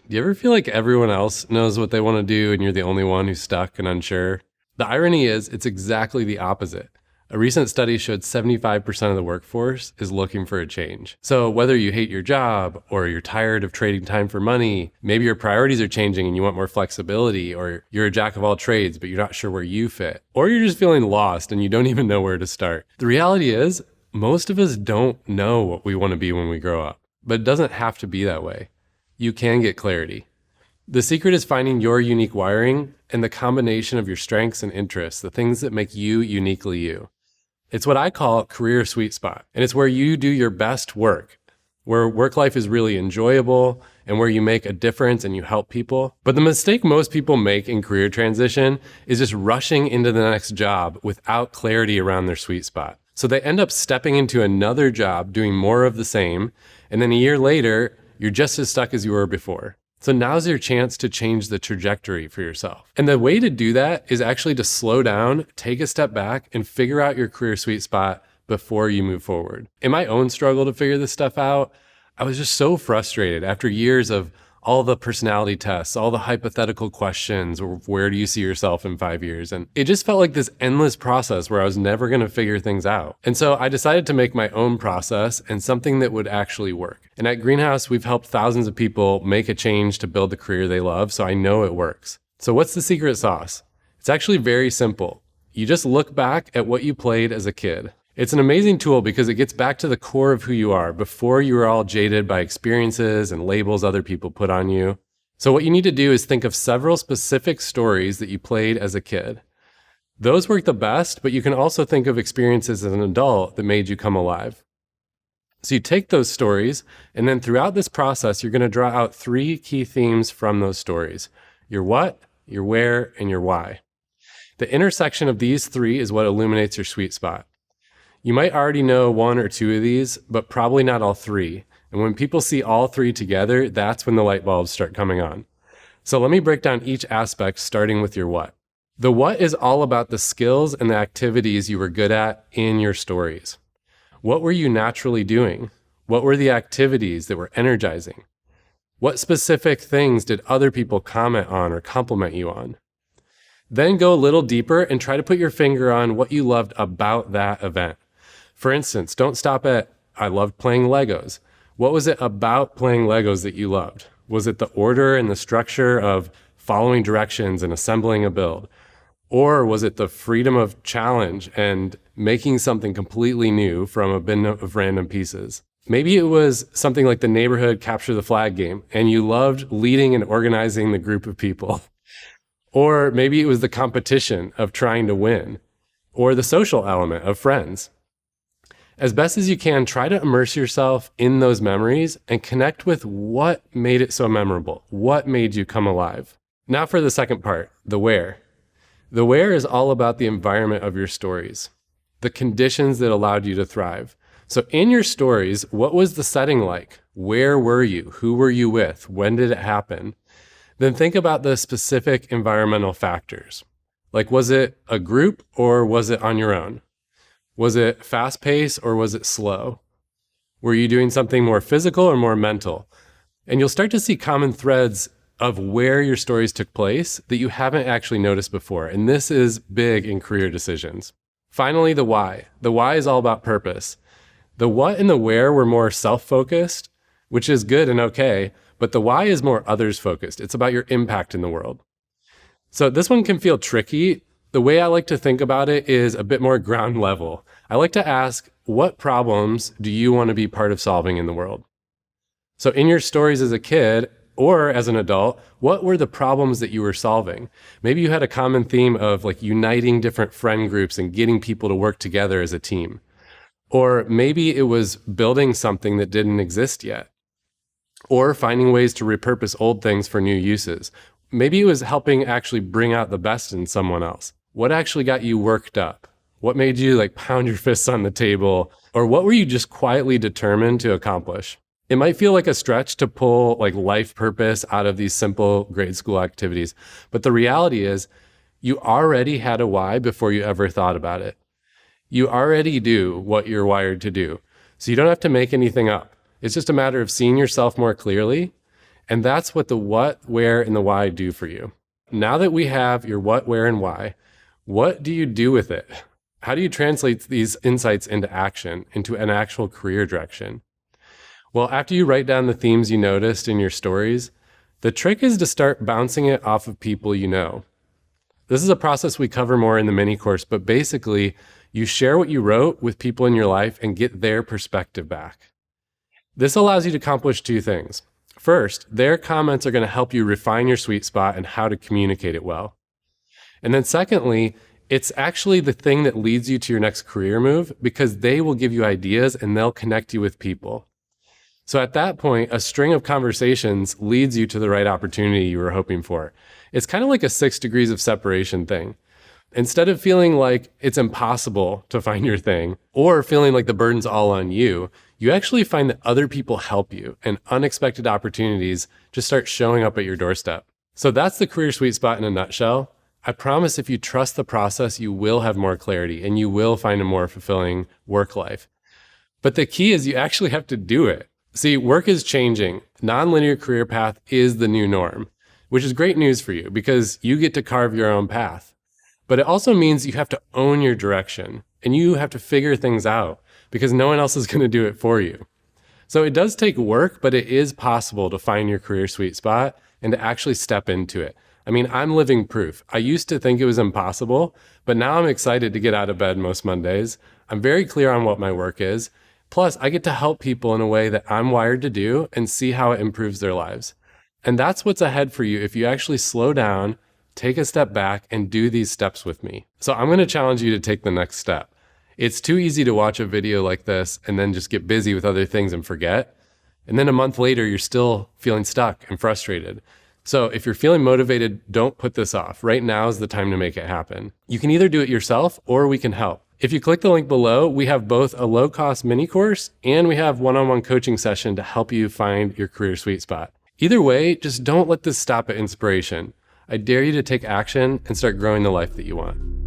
Do you ever feel like everyone else knows what they want to do and you're the only one who's stuck and unsure? The irony is, it's exactly the opposite. A recent study showed 75% of the workforce is looking for a change. So whether you hate your job or you're tired of trading time for money, maybe your priorities are changing and you want more flexibility, or you're a jack of all trades, but you're not sure where you fit, or you're just feeling lost and you don't even know where to start. The reality is, most of us don't know what we want to be when we grow up, but it doesn't have to be that way. You can get clarity. The secret is finding your unique wiring and the combination of your strengths and interests, the things that make you uniquely you. It's what I call Career Sweetspot, and it's where you do your best work, where work life is really enjoyable and where you make a difference and you help people. But the mistake most people make in career transition is just rushing into the next job without clarity around their sweet spot. So they end up stepping into another job, doing more of the same, and then a year later, you're just as stuck as you were before. So now's your chance to change the trajectory for yourself. And the way to do that is actually to slow down, take a step back, and figure out your career sweet spot before you move forward. In my own struggle to figure this stuff out, I was just so frustrated after years of all the personality tests, all the hypothetical questions, or where do you see yourself in 5 years? And it just felt like this endless process where I was never going to figure things out. And so I decided to make my own process and something that would actually work. And at Greenhouse, we've helped thousands of people make a change to build the career they love, so I know it works. So what's the secret sauce? It's actually very simple. You just look back at what you played as a kid. It's an amazing tool because it gets back to the core of who you are before you were all jaded by experiences and labels other people put on you. So what you need to do is think of several specific stories that you played as a kid. Those work the best, but you can also think of experiences as an adult that made you come alive. So you take those stories, and then throughout this process, you're going to draw out 3 key themes from those stories: your what, your where, and your why. The intersection of these 3 is what illuminates your sweet spot. You might already know 1 or 2 of these, but probably not all 3. And when people see all 3 together, that's when the light bulbs start coming on. So let me break down each aspect, starting with your what. The what is all about the skills and the activities you were good at in your stories. What were you naturally doing? What were the activities that were energizing? What specific things did other people comment on or compliment you on? Then go a little deeper and try to put your finger on what you loved about that event. For instance, don't stop at, I loved playing Legos. What was it about playing Legos that you loved? Was it the order and the structure of following directions and assembling a build? Or was it the freedom of challenge and making something completely new from a bin of random pieces? Maybe it was something like the neighborhood capture the flag game, and you loved leading and organizing the group of people. Or maybe it was the competition of trying to win, or the social element of friends. As best as you can, try to immerse yourself in those memories and connect with what made it so memorable, what made you come alive. Now for the second part, the where. The where is all about the environment of your stories, the conditions that allowed you to thrive. So in your stories, what was the setting like? Where were you? Who were you with? When did it happen? Then think about the specific environmental factors. Like, was it a group or was it on your own? Was it fast paced or was it slow? Were you doing something more physical or more mental? And you'll start to see common threads of where your stories took place that you haven't actually noticed before. And this is big in career decisions. Finally, the why. The why is all about purpose. The what and the where were more self-focused, which is good and okay, but the why is more others-focused. It's about your impact in the world. So this one can feel tricky. The way I like to think about it is a bit more ground level. I like to ask, what problems do you want to be part of solving in the world? So in your stories as a kid or as an adult, what were the problems that you were solving? Maybe you had a common theme of like uniting different friend groups and getting people to work together as a team. Or maybe it was building something that didn't exist yet. Or finding ways to repurpose old things for new uses. Maybe it was helping actually bring out the best in someone else. What actually got you worked up? What made you like pound your fists on the table? Or what were you just quietly determined to accomplish? It might feel like a stretch to pull like life purpose out of these simple grade school activities. But the reality is you already had a why before you ever thought about it. You already do what you're wired to do. So you don't have to make anything up. It's just a matter of seeing yourself more clearly And that's what the what, where, and the why do for you. Now that we have your what, where, and why, what do you do with it? How do you translate these insights into action, into an actual career direction? Well, after you write down the themes you noticed in your stories, the trick is to start bouncing it off of people you know. This is a process we cover more in the mini course, but basically, you share what you wrote with people in your life and get their perspective back. This allows you to accomplish two things. First, their comments are going to help you refine your sweet spot and how to communicate it well. And then secondly, it's actually the thing that leads you to your next career move because they will give you ideas and they'll connect you with people. So at that point, a string of conversations leads you to the right opportunity you were hoping for. It's kind of like a 6 degrees of separation thing. Instead of feeling like it's impossible to find your thing or feeling like the burden's all on you, you actually find that other people help you and unexpected opportunities just start showing up at your doorstep. So that's the career sweet spot in a nutshell. I promise if you trust the process, you will have more clarity and you will find a more fulfilling work life. But the key is you actually have to do it. See, work is changing. Non-linear career path is the new norm, which is great news for you because you get to carve your own path. But it also means you have to own your direction and you have to figure things out because no one else is going to do it for you. So it does take work, but it is possible to find your career sweet spot and to actually step into it. I mean, I'm living proof. I used to think it was impossible, but now I'm excited to get out of bed most Mondays. I'm very clear on what my work is. Plus, I get to help people in a way that I'm wired to do and see how it improves their lives. And that's what's ahead for you if you actually slow down, take a step back, and do these steps with me. So I'm going to challenge you to take the next step. It's too easy to watch a video like this and then just get busy with other things and forget. And then a month later, you're still feeling stuck and frustrated. So if you're feeling motivated, don't put this off. Right now is the time to make it happen. You can either do it yourself or we can help. If you click the link below, we have both a low-cost mini course and we have one-on-one coaching session to help you find your career sweet spot. Either way, just don't let this stop at inspiration. I dare you to take action and start growing the life that you want.